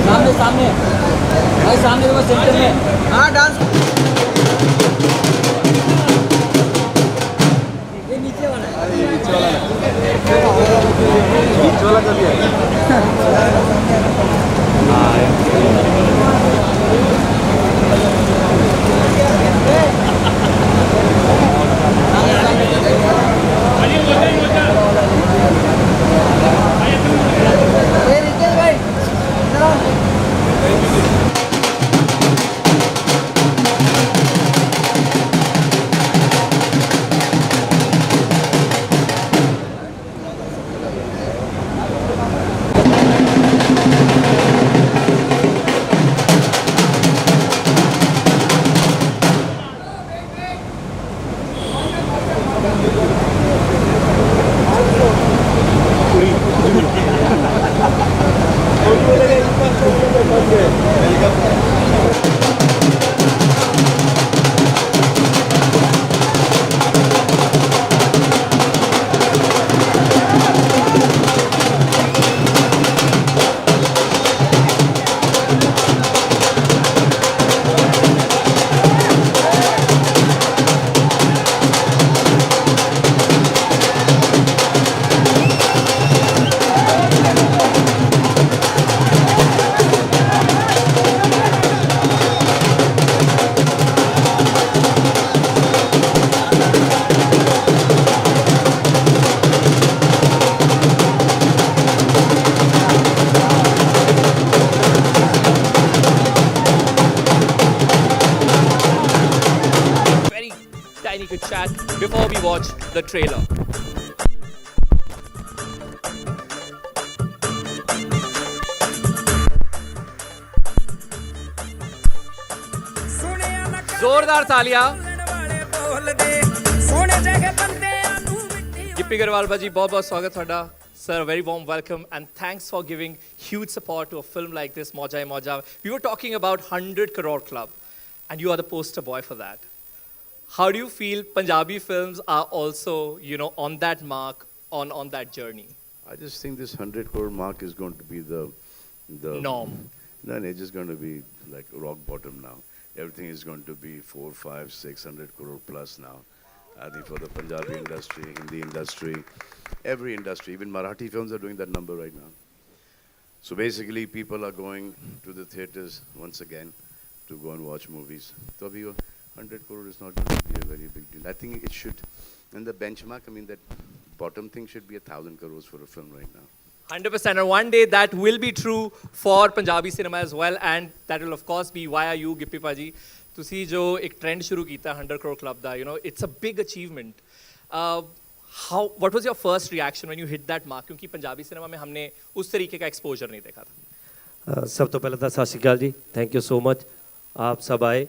सामने सामने भाई, सामने देखो सेंटर में। हाँ डांस, ये नीचे वाला है। ये नीचे वाला है, बीच वाला कभी है। ये रितेश भाई इधर आओ। Very tiny quick chat before we watch the trailer. जोरदार तालियां। गिप्पी गरवाल भाजी, बहुत बहुत स्वागत ਤੁਹਾਡਾ। Sir, a very warm welcome and thanks for giving huge support to a film like this, Mauja Mauja. We were talking about 100 Crore Club and you are the poster boy for that. How do you feel Punjabi films are also, on that mark, on that journey? I just think this 100 crore mark is going to be the Norm. No, it's just going to be like rock bottom now. Everything is going to be 4, 5, 600 crore plus now. I think for the Punjabi industry, Hindi industry, every industry, even Marathi films are doing that number right now. So basically, people are going to the theaters once again to go and watch movies. So 100 crore is not going to be a very big deal. I think it should, in the benchmark, I mean, that bottom thing should be 1,000 crores for a film right now. 100%. And one day that will be true for Punjabi cinema as well. And that will, of course, be via you, Gippy Paji. ਤੁਸੀਂ ਜੋ ਇੱਕ trend ਸ਼ੁਰੂ ਕੀਤਾ 100 crore club the, it's a big achievement. What was your first reaction when you hit that mark? क्योंकि Punjabi cinema में हमने उस तरीके का एक्सपोजर नहीं देखा था। सब तो पहले तो सत श्री अकाल जी, थैंक यू सो मच आप सब आए,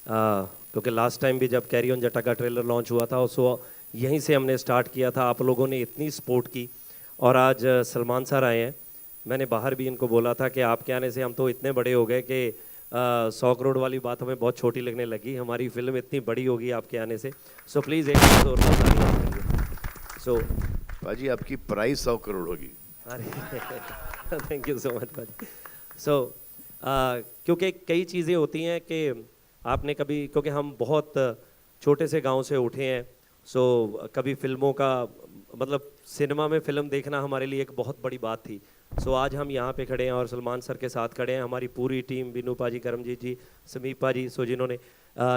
क्योंकि लास्ट टाइम भी जब कैरी ऑन जट्टा का ट्रेलर लॉन्च हुआ था सो यहीं से हमने स्टार्ट किया था। आप लोगों ने इतनी सपोर्ट की और आज सलमान सर आए हैं। मैंने बाहर भी इनको बोला था कि आपके आने से हम तो इतने बड़े हो गए कि 100 करोड़ वाली बात हमें बहुत छोटी लगने लगी, हमारी फिल्म इतनी बड़ी होगी आपके आने से। सो प्लीज़ एक और सो पाजी आपकी प्राइस 100 करोड़ होगी। अरे थैंक यू सो मच पाजी। सो क्योंकि कई चीज़ें होती हैं कि आपने कभी, क्योंकि हम बहुत छोटे से गांव से उठे हैं, सो कभी फिल्मों का मतलब सिनेमा में फ़िल्म देखना हमारे लिए एक बहुत बड़ी बात थी। सो आज हम यहाँ पे खड़े हैं और सलमान सर के साथ खड़े हैं, हमारी पूरी टीम, बिनू पाजी, करमजीत जी, समीप पाजी, सो जिन्होंने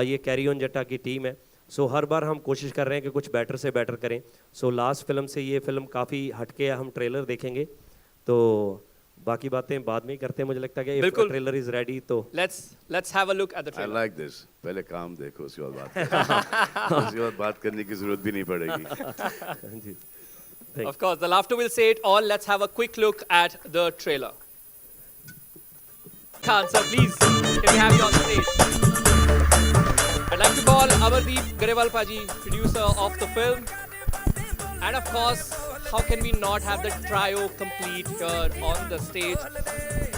ये कैरी ऑन जट्टा की टीम है। सो हर बार हम कोशिश कर रहे हैं कि कुछ बेटर से बेटर करें। सो लास्ट फिल्म से ये फिल्म काफ़ी हटके है, हम ट्रेलर देखेंगे तो बाकी बातें बाद में ही करते हैं। मुझे लगता है कि ट्रेलर इज रेडी तो let's have a look at the trailer. I like this. पहले काम देखो उसके बाद बात करें। उसके बाद बात करने की जरूरत भी नहीं पड़ेगी। जी Of course, the laughter will say it all. Let's have a quick look at the trailer. Khan sir, please, can we have you on stage? I'd like to call Amardeep Garewal Paji, producer of the film. And of course, how can we not have the trio complete here on the stage?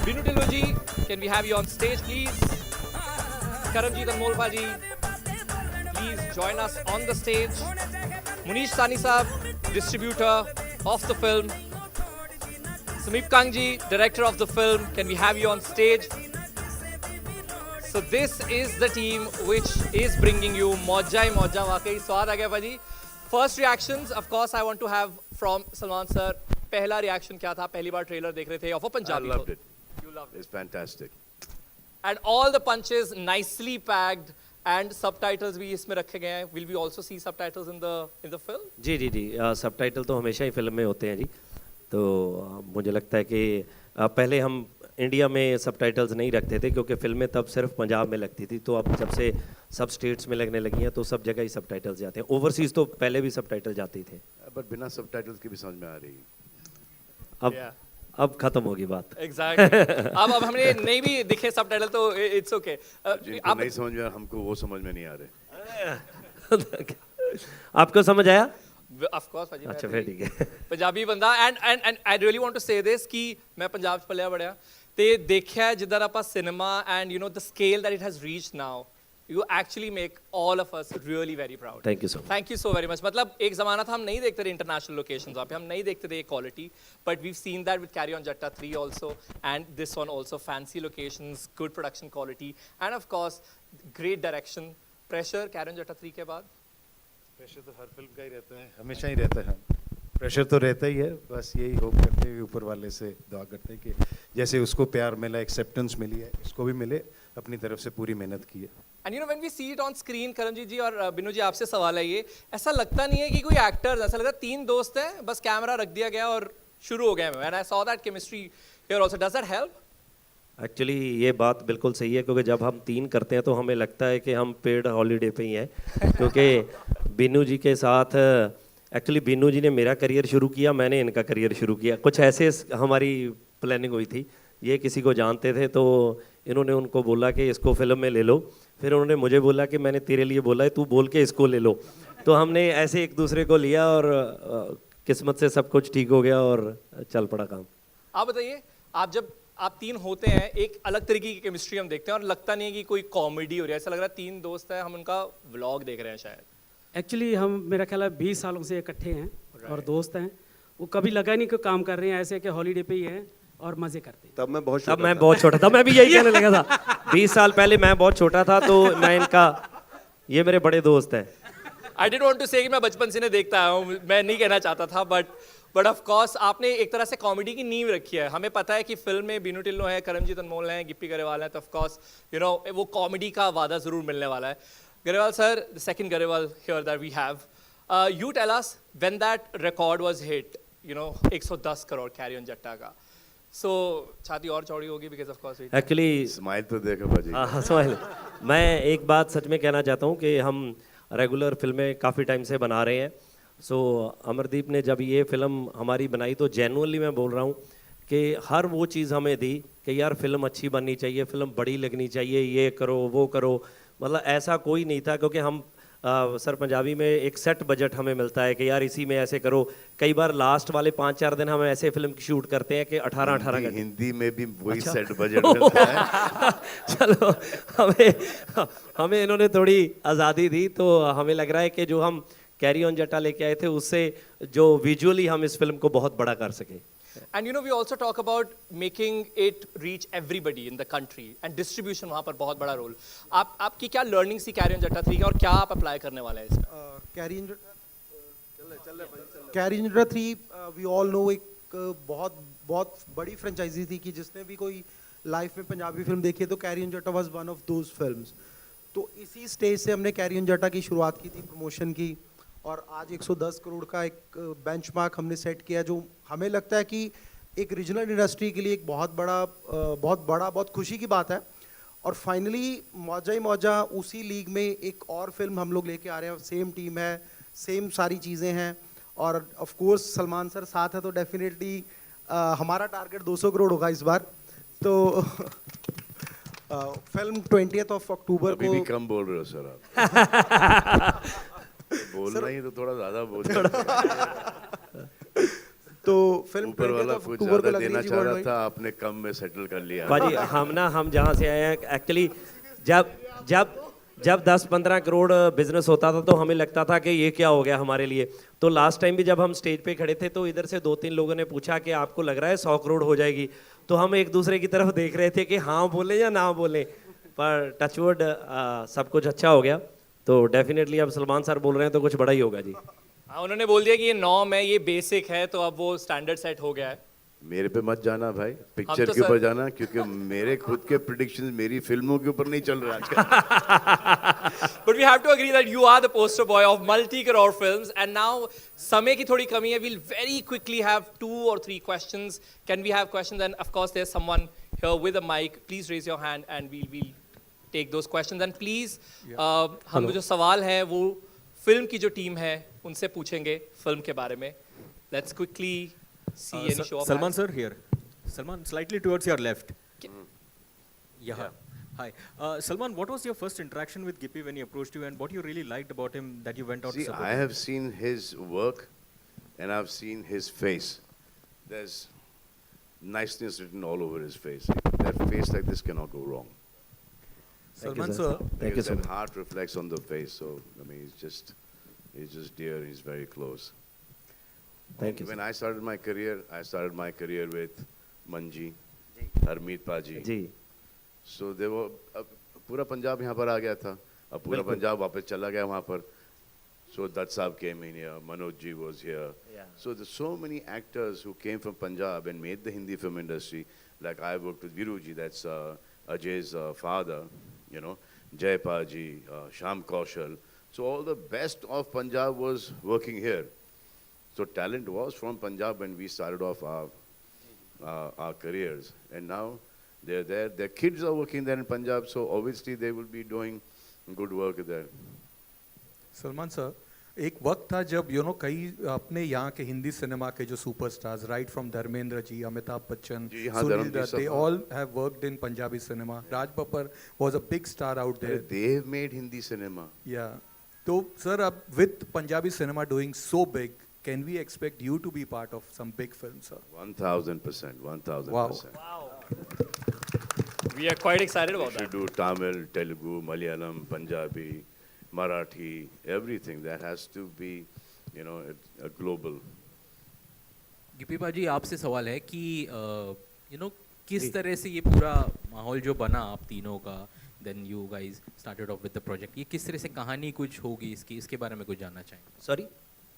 Binu Tilluji, can we have you on stage, please? Karamjit Anmol Paji, please join us on the stage. Munish Sani Saab, distributor of the film. Sameep Kangji, director of the film, can we have you on stage? So this is the team which is bringing you Mauja hi Mauja. वाकई स्वाद आ गया भाजी. First reactions, of course, I want to have from Salman sir. पहला reaction क्या था? पहली बार trailer देख रहे थे of a I Punjabi loved film. it. You loved it. It's fantastic. And all the punches nicely packed and subtitles भी इसमें रखे गए हैं. Will we also see subtitles in the film? जी जी जी सबटाइटल तो हमेशा ही फिल्म में होते हैं जी। तो मुझे लगता है कि पहले हम इंडिया में सबटाइटल्स नहीं रखते थे क्योंकि फिल्में तब सिर्फ पंजाब में लगती थी, तो अब जब से सब स्टेट्स में लगने लगी हैं तो सब जगह ही सबटाइटल्स जाते हैं। ओवरसीज़ तो पहले भी सबटाइटल जाते ही थे, But बिना subtitles के भी समझ में आ रही है. अब Yeah. अब खत्म होगी बात। Exactly. अब हमने नहीं भी दिखे सबटाइटल तो it's okay. जिनको आप नहीं समझ में आ हमको वो समझ में नहीं आ रहे. आपको समझ आया? of course भाजी. अच्छा फिर ठीक है। पंजाबी बंदा and I really want to say this कि मैं पंजाब च पलिया बड़िया ते देखिया जिधर आप cinema and you know the scale that it has reached now, you actually make all of us really very proud. Thank you so much. Thank you so very much. मतलब एक ज़माना था हम नहीं देखते थे इंटरनेशनल लोकेशंस वहाँ पे, हम नहीं देखते थे quality, but we've seen that with Carry On Jatta 3 also and this one also. Fancy locations, good production quality and of course great direction. Pressure Carry On Jatta 3 के बाद प्रेशर तो हर film का ही रहता है, हमेशा ही रहता है। प्रेशर तो रहता ही है, बस यही होप करते हुए ऊपर वाले से दुआ करते हैं कि जैसे उसको प्यार मिला, एक्सेप्टेंस मिली है, इसको भी मिले, अपनी तरफ से पूरी मेहनत की है। And you know when we see it on screen, Karanjit जी और बिनू जी आपसे सवाल है ये, ऐसा लगता नहीं है कि कोई एक्टर्स, ऐसा लगता है तीन दोस्त हैं, बस कैमरा रख दिया गया और शुरू हो गए। And I saw that chemistry here also. Does that help? Actually ये बात बिल्कुल सही है क्योंकि जब हम तीन करते हैं तो हमें लगता है कि हम पेड हॉलीडे पे ही हैं क्योंकि बीनू जी के साथ एक्चुअली बीनू जी ने मेरा करियर शुरू किया, मैंने इनका करियर शुरू किया, कुछ ऐसे हमारी प्लानिंग हुई थी। ये किसी को जानते थे तो इन्होंने उनको बोला कि इसको फिल्म में ले लो, फिर उन्होंने मुझे बोला कि मैंने तेरे लिए बोला है तू बोल के इसको ले लो, तो हमने ऐसे एक दूसरे को लिया और किस्मत से सब कुछ ठीक हो गया और चल पड़ा काम। आप बताइए, आप जब आप तीन होते हैं एक अलग तरीके की केमिस्ट्री हम देखते हैं और लगता नहीं है कि कोई कॉमेडी हो रही है, ऐसा लग रहा है तीन दोस्त हैं, हम उनका व्लॉग देख रहे हैं शायद। एक्चुअली हम मेरा ख्याल है 20 सालों से इकट्ठे हैं और दोस्त हैं, वो कभी लगा नहीं कि काम कर रहे हैं, ऐसे कि हॉलीडे पे ही हैं और मज़े करते हैं। तब मैं बहुत छोटा था, मैं भी यही कहने लगा था 20 साल पहले मैं बहुत छोटा था, तो मैं इनका, ये मेरे बड़े दोस्त हैं। आई डिडंट वांट टू से कि मैं बचपन से इन्हें देखता आया हूँ, मैं नहीं कहना चाहता था, बट ऑफ कोर्स आपने एक तरह से कॉमेडी की नींव रखी है। हमें पता है कि फिल्म में बीनू टिल्लो है, करमजीत अनमोल हैं, गिप्पी गरेवाल हैं, तो ऑफ कोर्स यू नो वो कॉमेडी का वादा ज़रूर मिलने वाला है। Grewal sir, the second Grewal here that we have, you tell us when that record was hit, you know 110 crore carry on Jatta का, सो छाती और चौड़ी होगी because of course actually smile तो देखो भाजी। हाँ स्माइल। मैं एक बात सच में कहना चाहता हूँ कि हम रेगुलर फिल्में काफ़ी टाइम से बना रहे हैं। सो अमरदीप ने जब ये फिल्म हमारी बनाई तो जेन्युइनली मैं बोल रहा हूँ कि हर वो चीज़ हमें दी कि यार फिल्म अच्छी बननी चाहिए, फिल्म बड़ी लगनी चाहिए, ये करो वो करो, मतलब ऐसा कोई नहीं था क्योंकि हम सर पंजाबी में एक सेट बजट हमें मिलता है कि यार इसी में ऐसे करो। कई बार लास्ट वाले 5-4 दिन हम ऐसे फिल्म की शूट करते हैं कि 18-18 घंटे। हिंदी में भी वही सेट बजट मिलता है। चलो हमें इन्होंने थोड़ी आज़ादी दी, तो हमें लग रहा है कि जो हम कैरी ऑन जट्टा लेके आए थे उससे जो विजुअली हम इस फिल्म को बहुत बड़ा कर सके। And you know we also talk about making it reach everybody in the country and distribution, वहाँ पर बहुत बड़ा रोल। आपकी क्या लर्निंग सी कैरी ऑन जट्टा 3 की और क्या आप अप्लाई करने वाले हैं इसमें? कैरी ऑन जट्टा 3 वी ऑल नो एक बहुत बड़ी फ्रेंचाइजी थी कि जिसने भी कोई लाइफ में पंजाबी फिल्म देखी है तो कैरी ऑन जट्टा was one of those films. तो इसी स्टेज से हमने कैरी ऑन जट्टा की शुरुआत की थी, प्रमोशन की, और आज 110 करोड़ का एक बेंचमार्क हमने सेट किया जो हमें लगता है कि एक रीजनल इंडस्ट्री के लिए एक बहुत खुशी की बात है। और फाइनली मौजा ही मौजा उसी लीग में एक और फिल्म हम लोग लेके आ रहे हैं, सेम टीम है, सेम सारी चीज़ें हैं, और ऑफ कोर्स सलमान सर साथ है तो डेफिनेटली हमारा टारगेट 200 करोड़ होगा इस बार। तो फिल्म 20th of अक्टूबर अभी को। भी कम बोल रहे हो सर आप। बोलना ही तो थोड़ा ज्यादा बोल तो फिल्म ऊपर वाला कुछ ज्यादा देना चाह रहा था, आपने कम में सेटल कर लिया। भाजी हम जहाँ से आए हैं एक्चुअली जब 10-15 करोड़ बिजनेस होता था तो हमें लगता था कि ये क्या हो गया हमारे लिए। तो लास्ट टाइम भी जब हम स्टेज पे खड़े थे तो इधर से 2-3 लोगों ने पूछा कि आपको लग रहा है 100 करोड़ हो जाएगी, तो हम एक दूसरे की तरफ देख रहे थे कि हाँ बोले या ना बोले, पर टचवुड सब कुछ अच्छा हो गया। तो डेफिनेटली अब सलमान सर बोल रहे हैं तो कुछ बड़ा ही होगा जी। हाँ, उन्होंने बोल दिया कि ये नॉर्म है, ये बेसिक है, तो अब वो स्टैंडर्ड सेट हो गया है। मेरे पे मत जाना भाई, पिक्चर तो के ऊपर सर- जाना, क्योंकि मेरे खुद के प्रिडिक्शंस मेरी फिल्मों के ऊपर नहीं चल रहा आजकल। But we have to agree that you are the poster boy of multi-crore films, and now समय की थोड़ी कमी है. We'll very quickly have 2 or 3 questions. Can we have questions? And of course, there's someone here with a mic. Please raise your hand, and we'll take those questions. And please, हम जो सवाल है वो फिल्म की जो team है उनसे पूछेंगे फिल्म के बारे में. Let's quickly see any show of Salman hands. sir here. Salman, slightly towards your left. Yeah. Hi. Salman, what was your first interaction with Gippy when he approached you, and what you really liked about him that you went out See, to support I him? have seen his work and I've seen his face. There's niceness written all over his face. That face like this cannot go wrong. Salman sir, Thank you Because so that much. heart reflects on the face. So, I mean, he's just dear, he's very close. Thank you, When I started my career with Manji, Harmeet Paji. Ji So they were, पूरा पंजाब यहाँ पर आ गया था, अब पूरा बिल्कुल। पंजाब वापस चला गया वहाँ पर. So Dutt Saab came in here, Manoj ji was here. Yeah. So there's so many actors who came from Punjab and made the Hindi film industry. Like I worked with Viru ji, that's Ajay's father, you know, Jaypal ji, Sham Kaushal. So all the best of Punjab was working here. So talent was from Punjab when we started off our careers, and now they're there. Their kids are working there in Punjab, so obviously they will be doing good work there. Salman sir, एक वक्त था जब कई अपने यहाँ के Hindi cinema के जो superstars, right from Dharmendra ji, Amitabh Bachchan, ji, हाँ, सुनील धर्म जी दत्त, सब, दे हाँ। All have worked in Punjabi cinema. Raj Babbar was a big star out there. They've made Hindi cinema. या तो सर, अब with Punjabi cinema doing so big, can we expect you to be part of some big film sir? 1000%, 1000%. Wow. We are quite excited about We should that. do Tamil, Telugu, Malayalam, Punjabi, Marathi, everything. That has to be, a global. Gippy पाजी, आपसे सवाल है कि किस तरह से ये पूरा माहौल जो बना आप तीनों का, then you guys started off with the project, ये किस तरह से कहानी कुछ होगी इसके बारे में कुछ जानना चाहेंगे. सॉरी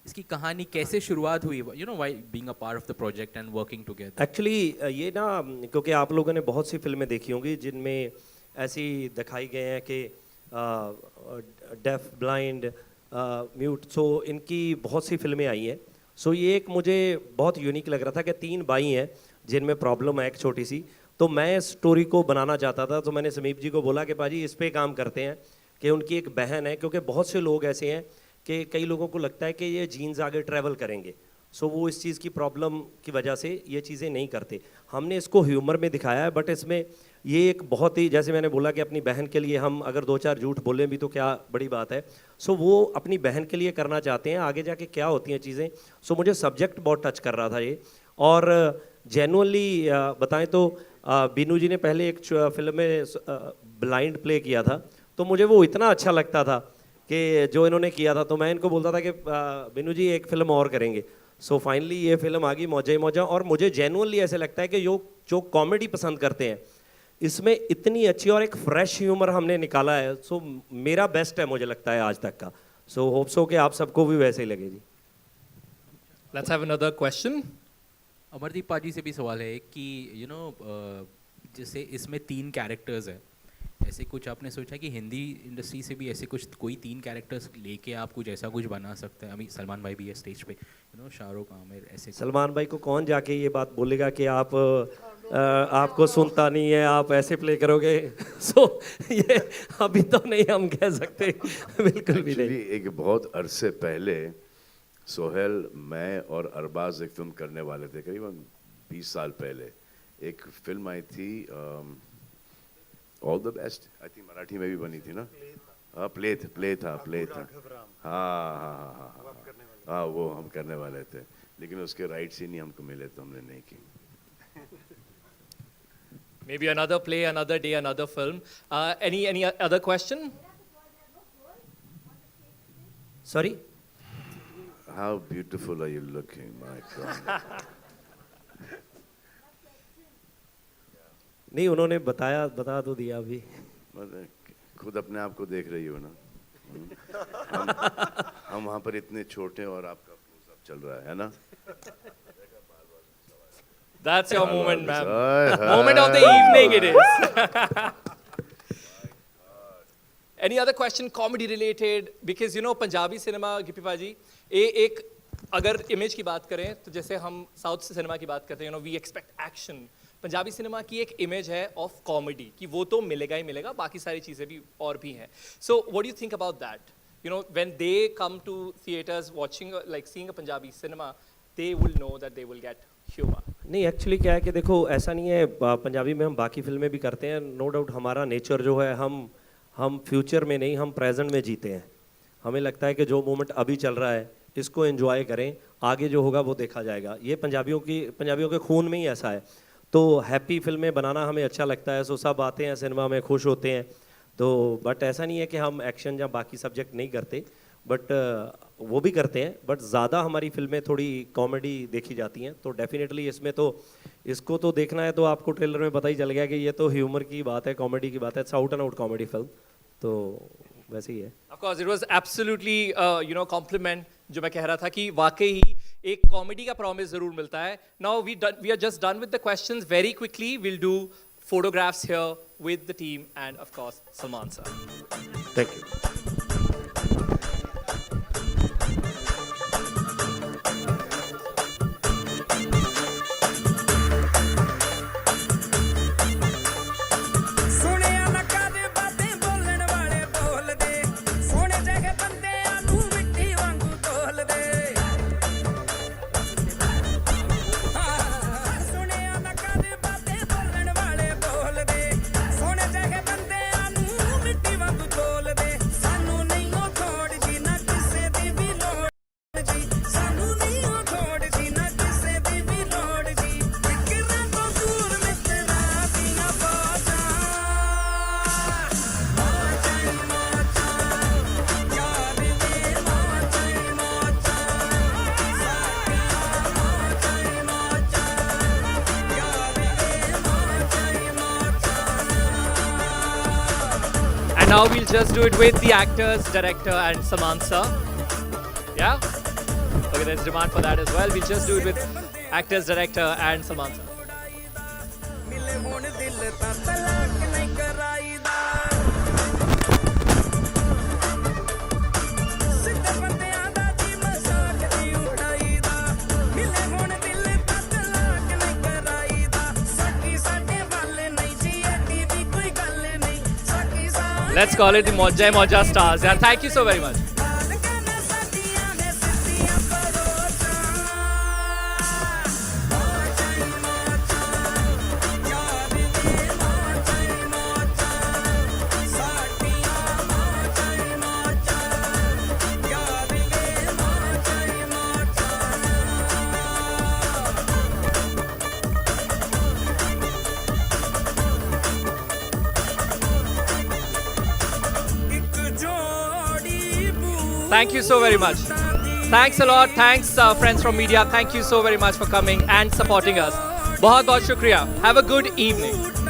इसकी कहानी कैसे शुरुआत हुई, why being a part of the project and working together. Actually ये ना, क्योंकि आप लोगों ने बहुत सी फिल्में देखी होंगी जिनमें ऐसी दिखाई गए हैं कि डेफ, ब्लाइंड, म्यूट, सो इनकी बहुत सी फिल्में आई हैं. सो ये एक मुझे बहुत यूनिक लग रहा था कि 3 भाई हैं जिनमें प्रॉब्लम है एक छोटी सी. तो मैं इस स्टोरी को बनाना चाहता था, तो मैंने समीप जी को बोला कि पाजी इस पे काम करते हैं कि उनकी एक बहन है, क्योंकि बहुत से लोग ऐसे हैं कि कई लोगों को लगता है कि ये जीन्स आगे ट्रैवल करेंगे, सो वो इस चीज़ की प्रॉब्लम की वजह से ये चीज़ें नहीं करते. हमने इसको ह्यूमर में दिखाया है, बट इसमें ये एक बहुत ही, जैसे मैंने बोला कि अपनी बहन के लिए हम अगर 2-4 झूठ बोलें भी तो क्या बड़ी बात है. सो वो अपनी बहन के लिए करना चाहते हैं, आगे जाके क्या होती हैं चीज़ें. सो मुझे सब्जेक्ट बहुत टच कर रहा था ये. और जेनुअनली बताएं तो बीनू जी ने पहले एक फिल्म में ब्लाइंड प्ले किया था, तो मुझे वो इतना अच्छा लगता था कि जो इन्होंने किया था, तो मैं इनको बोलता था कि बीनू जी एक फ़िल्म और करेंगे. सो फाइनली ये फिल्म आ गई मौजा ही मौजा. और मुझे जेनुअनली ऐसे लगता है कि जो कॉमेडी पसंद करते हैं, इसमें इतनी अच्छी और एक फ्रेश ह्यूमर हमने निकाला है. सो मेरा बेस्ट है मुझे लगता है आज तक का. सो होप सो कि आप सबको भी वैसे ही लगे जी. Let's have another question. Amardeep पाजी से भी सवाल है कि जैसे इसमें 3 कैरेक्टर्स है, ऐसे कुछ आपने सोचा कि हिंदी इंडस्ट्री से भी ऐसे कुछ कोई 3 कैरेक्टर्स लेके आप कुछ ऐसा कुछ बना सकते हैं. अभी सलमान भाई भी है स्टेज पे, शाहरुख, आमिर, ऐसे सलमान भाई को कौन जाके ये बात बोलेगा कि आपको सुनता नहीं है, आप ऐसे प्ले करोगे. सो ये अभी तो नहीं हम कह सकते. बिल्कुल भी नहीं. Actually, एक बहुत अरसे पहले सोहेल, मैं और अरबाज एक फिल्म करने वाले थे, करीबन 20 साल पहले. एक फिल्म आई थी all the best, I think Marathi में भी बनी थी ना. हाँ, प्ले था. हाँ, वो हम करने वाले थे, लेकिन उसके राइट्स ही नहीं हमको मिले, तो हमने नहीं की. Maybe another play, another day, another film. Any other question? Sorry How beautiful are you looking, my God. नहीं उन्होंने बता तो दिया अभी. मतलब खुद अपने आप को देख रही हो ना. हम वहाँ पर इतने छोटे और आपका close-up चल रहा है ना. That's your moment, ma'am. Hi, Moment of the evening it is. Any other question comedy related? Because you know Punjabi cinema, Gippy पाजी, एक अगर इमेज की बात करें तो जैसे हम साउथ सिनेमा की बात करते हैं, you know, we expect action. Punjabi cinema की एक इमेज है ऑफ कॉमेडी कि वो तो मिलेगा ही मिलेगा, बाकी सारी चीज़ें भी और भी हैं. So what do you think about that? You know, when they come to theaters watching, like seeing a Punjabi cinema, they will know that they will get humor. नहीं एक्चुअली क्या है कि देखो ऐसा नहीं है, पंजाबी में हम बाकी फिल्में भी करते हैं, नो डाउट हमारा नेचर जो है हम फ्यूचर में नहीं, हम प्रेजेंट में जीते हैं. हमें लगता है कि जो मोमेंट अभी चल रहा है इसको एंजॉय करें, आगे जो होगा वो देखा जाएगा. ये पंजाबियों के खून में ही ऐसा है. तो हैप्पी फिल्में बनाना हमें अच्छा लगता है, सो सब आते हैं सिनेमा में, खुश होते हैं. तो बट ऐसा नहीं है कि हम एक्शन या बाकी सब्जेक्ट नहीं करते, बट वो भी करते हैं, बट ज़्यादा हमारी फिल्में थोड़ी कॉमेडी देखी जाती हैं. तो डेफिनेटली इसमें तो इसको तो देखना है तो आपको ट्रेलर में पता ही चल गया कि ये तो ह्यूमर की बात है, कॉमेडी की बात है, it's out and out comedy film. तो वैसे ही है. Of course, it was absolutely you know compliment जो मैं कह रहा था कि वाकई ही एक कॉमेडी का प्रॉमिस जरूर मिलता है. Now we are just done with the questions. Very quickly we'll do photographs here with the team and of course Salman sir. Thank you. ਸੁਣਿਆ ਨਾ ਕਦੇ ਬਾतें ਬੋਲਣ ਵਾਲੇ ਬੋਲਦੇ ਸੋਹਣੇ ਜਿਹੇ ਬੰਦਿਆਂ ਨੂੰ ਮਿੱਟੀ ਵਾਂਗੂ ਤੋਲਦੇ ਸੁਣਿਆ ਨਾ ਕਦੇ ਬਾतें ਬੋਲਣ ਵਾਲੇ ਬੋਲਦੇ ਸੋਹਣੇ ਜਿਹੇ ਬੰਦਿਆਂ ਨੂੰ ਮਿੱਟੀ ਵਾਂਗੂ ਤੋਲਦੇ ਸਾਨੂੰ ਨਹੀਂ ਉਹ ਥੋੜ ਜੀ ਨਾ ਕਿਸੇ ਦੀ ਵੀ ਲੋੜ ਜੀ ਸਾਨੂੰ ਨਹੀਂ ਉਹ ਥੋੜ ਜੀ ਨਾ ਕਿਸੇ ਦੀ ਵੀ ਲੋੜ ਜੀ ਫਿਕਰਾਂ ਤੋਂ ਦੂਰ ਮਿੱਤਰਾਂ ਦੀਆਂ ਬਾਤਾਂ And now we'll just do it with the actors, director and Salman sir. Yeah? Okay, there's demand for that as well. We'll just do it with actors, director and Salman sir. ਮਿਲੇ ਹੁਣ ਦਿਲ ਤਾਂ ਤਲਾਕ ਨਹੀਂ ਕਰਾਈਦਾ ਸਿੱਧੇ ਬੰਦਿਆਂ ਦਾ ਜੀ ਮਜ਼ਾਕ ਨਹੀਂ ਉਡਾਈਦਾ ਮਿਲੇ ਹੁਣ ਦਿਲ ਤਾਂ ਤਲਾਕ ਨਹੀਂ ਕਰਾਈਦਾ ਸਾਕੀ ਸਾਡੇ ਵੱਲ ਨਹੀਂ ਜੀ ਐਡੀ ਵੀ ਕੋਈ ਗੱਲ ਨਹੀਂ ਸਾਕੀ ਸਾਡੇ Let's call it the Moja Moja stars. Yeah, thank you so very much. ਨੇ ਸਾਡੀਆਂ ਨੇ ਸਿੱਧੀਆਂ ਪਰੋਚਾਂ ਇੱਕ ਜੋੜੀ ਬੂ Thank you so very much. Thanks a lot. Thanks friends from media. Thank you so very much for coming and supporting us. बहुत बहुत शुक्रिया. Have a good evening.